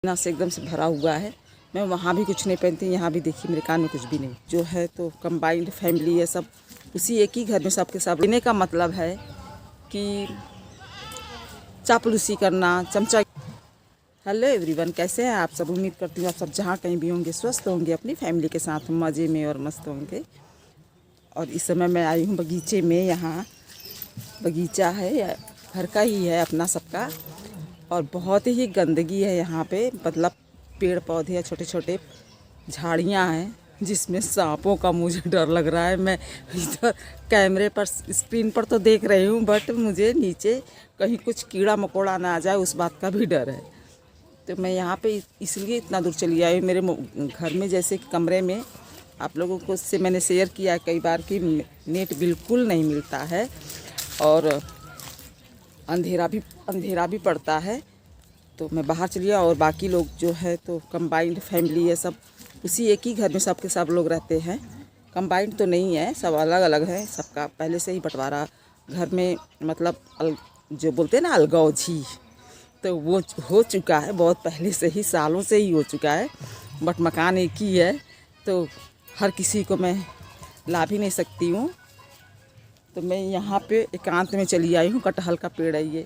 ना से एकदम से भरा हुआ है। मैं वहाँ भी कुछ नहीं पहनती, यहाँ भी देखिए मेरे कान में कुछ भी नहीं। जो है तो कंबाइंड फैमिली है, सब उसी एक ही घर में सबके सब लेने का मतलब है कि चापलूसी करना, चमचा। हेलो एवरीवन, कैसे हैं आप सब? उम्मीद करती हूँ आप सब जहाँ कहीं भी होंगे स्वस्थ होंगे, अपनी फैमिली के साथ मज़े में और मस्त होंगे। और इस समय मैं आई हूँ बगीचे में। यहाँ बगीचा है, घर का ही है अपना सबका, और बहुत ही गंदगी है यहाँ पे। मतलब पेड़ पौधे या छोटे छोटे झाड़ियाँ हैं जिसमें सांपों का मुझे डर लग रहा है। मैं इधर कैमरे पर स्क्रीन पर तो देख रही हूँ, बट मुझे नीचे कहीं कुछ कीड़ा मकोड़ा ना आ जाए उस बात का भी डर है। तो मैं यहाँ पे इसलिए इतना दूर चली आई। मेरे घर में जैसे कमरे में आप लोगों को से मैंने शेयर किया है कई बार कि नेट बिल्कुल नहीं मिलता है और अंधेरा भी पड़ता है। तो मैं बाहर चली आई और बाकी लोग जो है तो कंबाइंड फैमिली है, सब उसी एक ही घर में सबके सब लोग रहते हैं। कंबाइंड तो नहीं है, सब अलग अलग है, सबका पहले से ही बंटवारा घर में, मतलब जो बोलते हैं ना अलगौजी, तो वो हो चुका है बहुत पहले से ही, सालों से ही हो चुका है। बट मकान एक ही है तो हर किसी को मैं ला भी नहीं सकती हूँ। तो मैं यहाँ पे एकांत में चली आई हूँ। कटहल का पेड़ है, ये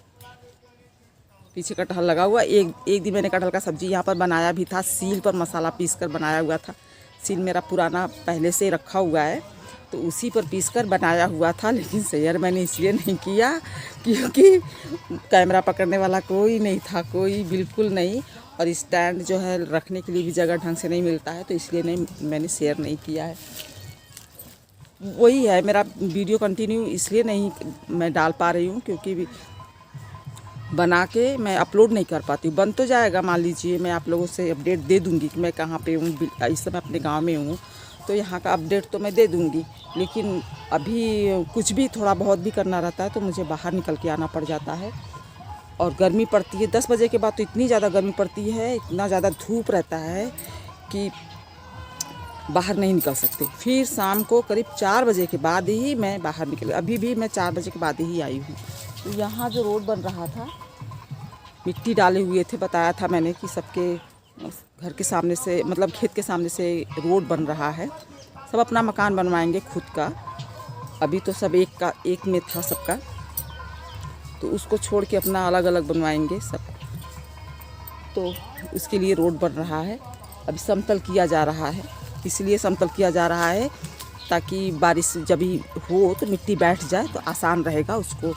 पीछे कटहल लगा हुआ। एक दिन मैंने कटहल का सब्जी यहाँ पर बनाया भी था, सील पर मसाला पीस कर बनाया हुआ था। सील मेरा पुराना पहले से रखा हुआ है तो उसी पर पीस कर बनाया हुआ था, लेकिन शेयर मैंने इसलिए नहीं किया क्योंकि कैमरा पकड़ने वाला कोई नहीं था, कोई बिल्कुल नहीं। और स्टैंड जो है रखने के लिए भी जगह ढंग से नहीं मिलता है, तो इसलिए मैंने शेयर नहीं किया है। वही है मेरा वीडियो कंटिन्यू इसलिए नहीं मैं डाल पा रही हूँ क्योंकि बना के मैं अपलोड नहीं कर पाती हूँ। बन तो जाएगा, मान लीजिए मैं आप लोगों से अपडेट दे दूँगी कि मैं कहाँ पे हूँ। इस समय अपने गांव में हूँ तो यहाँ का अपडेट तो मैं दे दूँगी, लेकिन अभी कुछ भी थोड़ा बहुत भी करना रहता है तो मुझे बाहर निकल के आना पड़ जाता है। और गर्मी पड़ती है 10 बजे के बाद, तो इतनी ज़्यादा गर्मी पड़ती है, इतना ज़्यादा धूप रहता है कि बाहर नहीं निकल सकते। फिर शाम को करीब 4 बजे के बाद ही मैं बाहर निकली। अभी भी मैं 4 बजे के बाद ही आई हूँ। तो यहाँ जो रोड बन रहा था, मिट्टी डाले हुए थे, बताया था मैंने कि सबके घर के सामने से, मतलब खेत के सामने से रोड बन रहा है। सब अपना मकान बनवाएंगे खुद का। अभी तो सब एक में था सबका, तो उसको छोड़ के अपना अलग अलग बनवाएंगे सब। तो उसके लिए रोड बन रहा है। अभी समतल किया जा रहा है, इसलिए समतल किया जा रहा है ताकि बारिश जब भी हो तो मिट्टी बैठ जाए तो आसान रहेगा उसको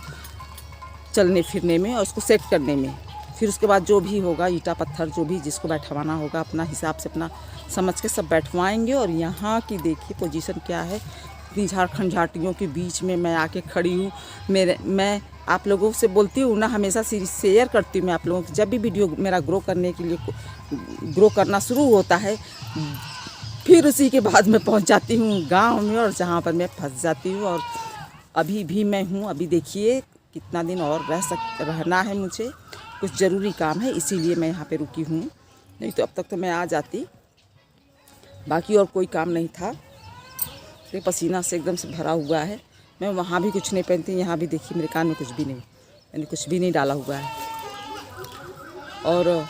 चलने फिरने में और उसको सेट करने में। फिर उसके बाद जो भी होगा ईंटा पत्थर जो भी जिसको बैठवाना होगा अपना हिसाब से अपना समझ के सब बैठवाएंगे। और यहाँ की देखिए पोजीशन क्या है, इतनी झारखंड झाटियों के बीच में मैं आके खड़ी हूँ। मैं आप लोगों से बोलती हूँ ना, हमेशा शेयर करती हूँ मैं आप लोगों को। जब भी वीडियो मेरा ग्रो करना शुरू होता है, फिर उसी के बाद मैं पहुँच जाती हूँ गाँव में और जहाँ पर मैं फंस जाती हूँ। और अभी भी मैं हूँ। अभी देखिए कितना दिन और रहना है मुझे, कुछ ज़रूरी काम है इसीलिए मैं यहाँ पे रुकी हूँ, नहीं तो अब तक तो मैं आ जाती। बाकी और कोई काम नहीं था। तो पसीना से एकदम से भरा हुआ है। मैं वहाँ भी कुछ नहीं पहनती, यहाँ भी देखिए मेरे कान में कुछ भी नहीं, मैंने कुछ भी नहीं डाला हुआ है। और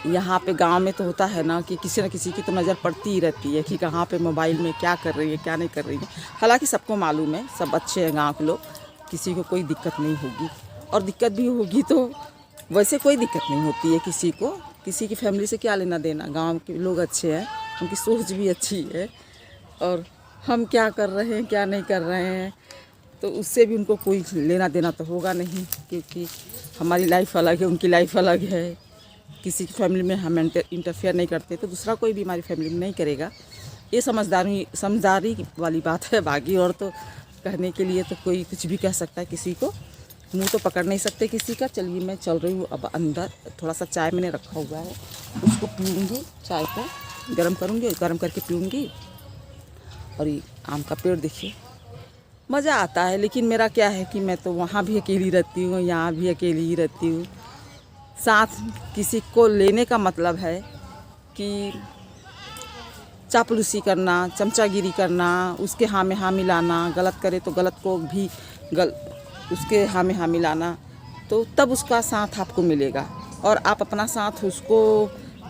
यहाँ पे गांव में तो होता है ना कि किसी न किसी की तो नज़र पड़ती ही रहती है कि कहाँ पे मोबाइल में क्या कर रही है क्या नहीं कर रही है। हालांकि सबको मालूम है, सब अच्छे हैं गांव के लोग, किसी को कोई दिक्कत नहीं होगी। और दिक्कत भी होगी तो वैसे कोई दिक्कत नहीं होती है किसी को, किसी की फैमिली से क्या लेना देना। गाँव के लोग अच्छे हैं, उनकी सोच भी अच्छी है, और हम क्या कर रहे हैं क्या नहीं कर रहे हैं तो उससे भी उनको कोई लेना देना तो होगा नहीं, क्योंकि हमारी लाइफ अलग है, उनकी लाइफ अलग है। किसी की फैमिली में हम इंटरफेयर नहीं करते तो दूसरा कोई भी हमारी फैमिली में नहीं करेगा। ये समझदारी वाली बात है। बाकी और तो कहने के लिए तो कोई कुछ भी कह सकता है, किसी को मुंह तो पकड़ नहीं सकते किसी का। चलिए मैं चल रही हूँ अब अंदर। थोड़ा सा चाय मैंने रखा हुआ है, उसको पीऊँगी, चाय को गर्म करूँगी और गर्म करके पीऊँगी। और ये आम का पेड़ देखिए, मज़ा आता है। लेकिन मेरा क्या है कि मैं तो वहाँ भी अकेली रहती हूँ, यहाँ भी अकेली ही रहती हूँ। साथ किसी को लेने का मतलब है कि चापलूसी करना, चमचागिरी करना, उसके हाँ में हाँ मिलाना, गलत करे तो गलत को भी उसके हाँ में हाँ मिलाना, तो तब उसका साथ आपको मिलेगा। और आप अपना साथ उसको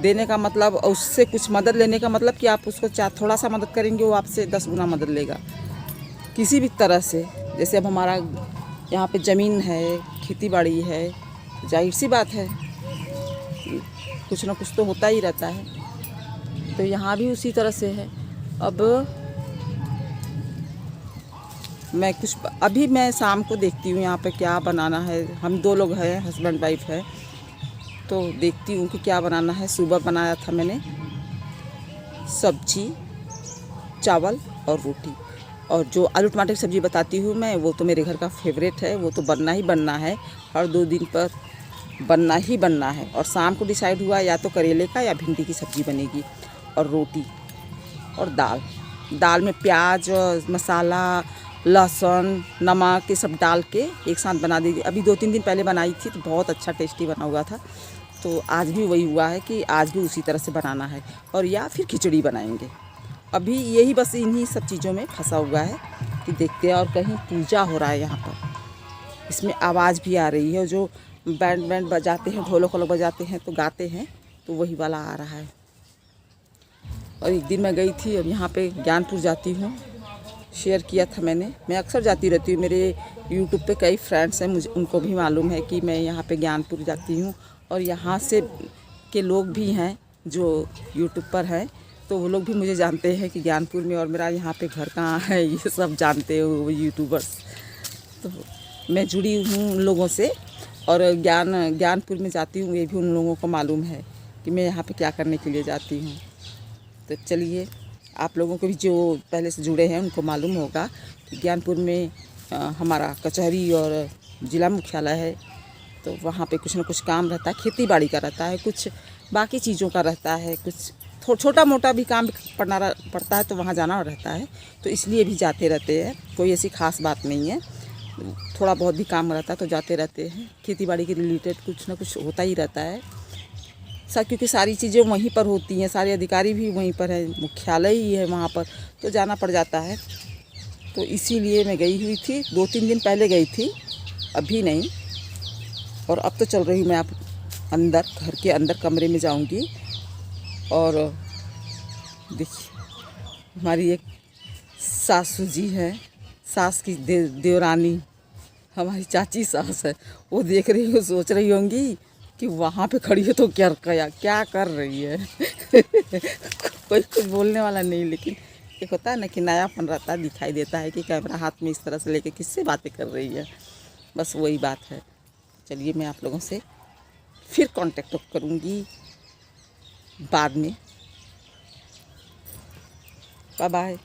देने का मतलब, उससे कुछ मदद लेने का मतलब कि आप उसको थोड़ा सा मदद करेंगे, वो आपसे 10 गुना मदद लेगा किसी भी तरह से। जैसे अब हमारा यहाँ पे ज़मीन है, खेती बाड़ी है, जाहिर सी बात है कुछ ना कुछ तो होता ही रहता है। तो यहाँ भी उसी तरह से है। अब मैं अभी मैं शाम को देखती हूँ यहाँ पे क्या बनाना है। हम 2 लोग हैं, हस्बैंड वाइफ है, तो देखती हूँ कि क्या बनाना है। सुबह बनाया था मैंने सब्जी, चावल और रोटी। और जो आलू टमाटर की सब्ज़ी बताती हूँ मैं, वो तो मेरे घर का फेवरेट है, वो तो बनना ही बनना है, हर 2 दिन पर बनना ही बनना है। और शाम को डिसाइड हुआ या तो करेले का या भिंडी की सब्ज़ी बनेगी, और रोटी और दाल में प्याज, मसाला, लहसुन, नमक ये सब डाल के एक साथ बना दी। अभी 2-3 दिन पहले बनाई थी तो बहुत अच्छा टेस्टी बना हुआ था। तो आज भी वही हुआ है कि आज भी उसी तरह से बनाना है, और या फिर खिचड़ी बनाएंगे। अभी यही बस इन्हीं सब चीज़ों में फंसा हुआ है कि देखते हैं। और कहीं पूजा हो रहा है यहाँ पर, इसमें आवाज़ भी आ रही है। जो बैंड बजाते हैं, ढोलक बजाते हैं तो गाते हैं, तो वही वाला आ रहा है। और एक दिन मैं गई थी, अब यहाँ पे ज्ञानपुर जाती हूँ, शेयर किया था मैंने। मैं अक्सर जाती रहती हूँ, मेरे यूट्यूब पे कई फ्रेंड्स हैं, मुझे उनको भी मालूम है कि मैं यहाँ पे ज्ञानपुर जाती हूँ। और यहाँ से के लोग भी हैं जो यूट्यूब पर हैं, तो वो लोग भी मुझे जानते हैं कि ज्ञानपुर में और मेरा यहाँ पे घर कहाँ है, ये सब जानते हो यूट्यूबर्स। तो मैं जुड़ी हूँ उन लोगों से, और ज्ञानपुर में जाती हूँ, ये भी उन लोगों को मालूम है कि मैं यहाँ पे क्या करने के लिए जाती हूँ। तो चलिए, आप लोगों को भी जो पहले से जुड़े हैं उनको मालूम होगा कि ज्ञानपुर में हमारा कचहरी और ज़िला मुख्यालय है। तो वहाँ पे कुछ ना कुछ काम रहता है, खेती बाड़ी का रहता है, कुछ बाकी चीज़ों का रहता है, कुछ छोटा मोटा भी काम पड़ता है, तो वहाँ जाना रहता है। तो इसलिए भी जाते रहते हैं, कोई ऐसी ख़ास बात नहीं है। थोड़ा बहुत भी काम रहता है तो जाते रहते हैं। खेती बाड़ी के रिलेटेड कुछ ना कुछ होता ही रहता है, क्योंकि सारी चीज़ें वहीं पर होती हैं, सारे अधिकारी भी वहीं पर हैं, मुख्यालय ही है वहाँ पर, तो जाना पड़ जाता है। तो इसीलिए मैं गई हुई थी, 2-3 दिन पहले गई थी, अभी नहीं। और अब तो चल रही हूँ मैं आप अंदर, घर के अंदर कमरे में जाऊँगी। और देखिए, हमारी एक सासू जी है, सास की देवरानी, हमारी चाची सास है, वो देख रही हो, सोच रही होंगी कि वहाँ पे खड़ी है तो क्या कर रही है। कोई कुछ बोलने वाला नहीं, लेकिन एक होता है ना कि नयापन रहता है, दिखाई देता है कि कैमरा हाथ में इस तरह से लेके किससे बातें कर रही है, बस वही बात है। चलिए, मैं आप लोगों से फिर कांटेक्ट करूँगी बाद में। Bye bye.